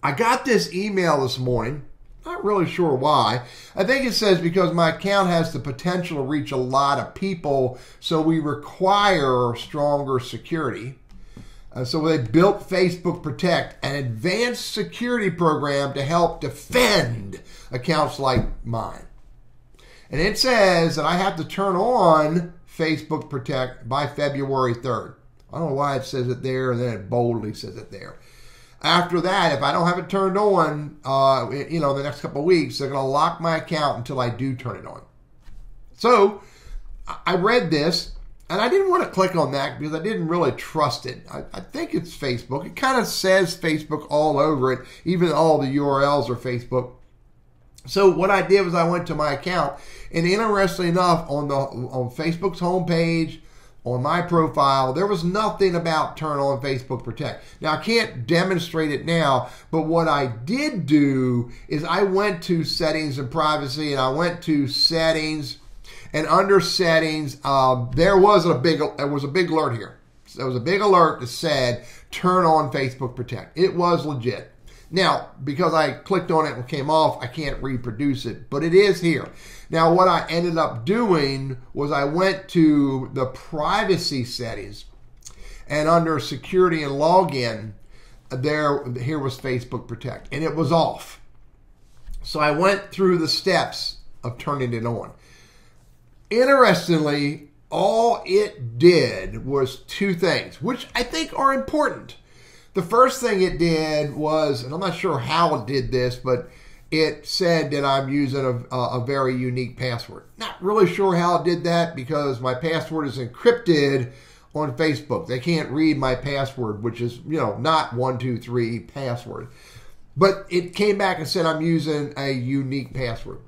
I got this email this morning. Not really sure why. I think it says because my account has the potential to reach a lot of people, so we require stronger security. So they built Facebook Protect, an advanced security program to help defend accounts like mine. And it says that I have to turn on Facebook Protect by February 3rd. I don't know why it says it there, and then it boldly says it there. After that, if I don't have it turned on, the next couple of weeks, they're going to lock my account until I do turn it on. So I read this, and I didn't want to click on that because I didn't really trust it. I think it's Facebook. It kind of says Facebook all over it. Even all the URLs are Facebook. So what I did was I went to my account, and interestingly enough, on Facebook's homepage, on my profile, there was nothing about turn on Facebook Protect. Now, I can't demonstrate it now, but what I did do is I went to settings and privacy, and I went to settings, and under settings, there was a big alert here. There was a big alert that said turn on Facebook Protect. It was legit. Now, because I clicked on it and came off, I can't reproduce it, but it is here. Now, what I ended up doing was I went to the privacy settings, and under security and login, here was Facebook Protect, and it was off. So I went through the steps of turning it on. Interestingly, all it did was two things, which I think are important. The first thing it did was, and I'm not sure how it did this, but it said that I'm using a very unique password. Not really sure how it did that because my password is encrypted on Facebook. They can't read my password, which is, not 123 password. But it came back and said I'm using a unique password.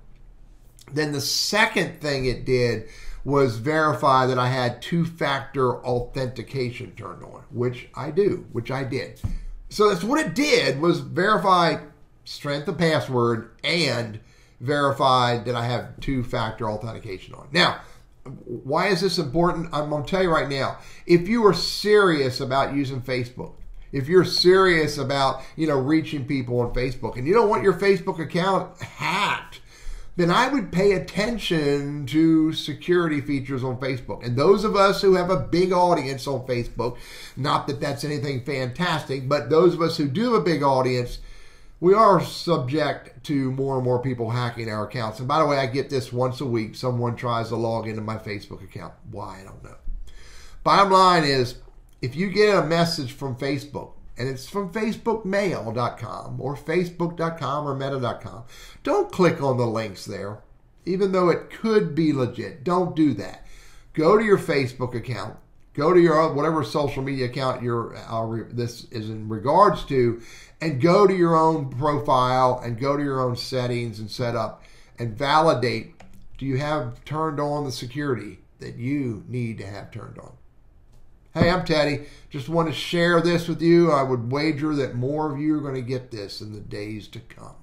Then the second thing it did was verify that I had two-factor authentication turned on, which I did. So that's what it did, was verify strength of password and verify that I have two-factor authentication on. Now, why is this important? I'm going to tell you right now. If you are serious about using Facebook, if you're serious about, reaching people on Facebook, and you don't want your Facebook account hacked, then I would pay attention to security features on Facebook. And those of us who have a big audience on Facebook, not that that's anything fantastic, but those of us who do have a big audience, we are subject to more and more people hacking our accounts. And by the way, I get this once a week. Someone tries to log into my Facebook account. Why? I don't know. Bottom line is, if you get a message from Facebook, and it's from facebookmail.com or facebook.com or meta.com, don't click on the links there, even though it could be legit. Don't do that. Go to your Facebook account. Go to your whatever social media account this is in regards to, and go to your own profile and go to your own settings and setup and validate, do you have turned on the security that you need to have turned on? Hey, I'm Teddy. Just want to share this with you. I would wager that more of you are going to get this in the days to come.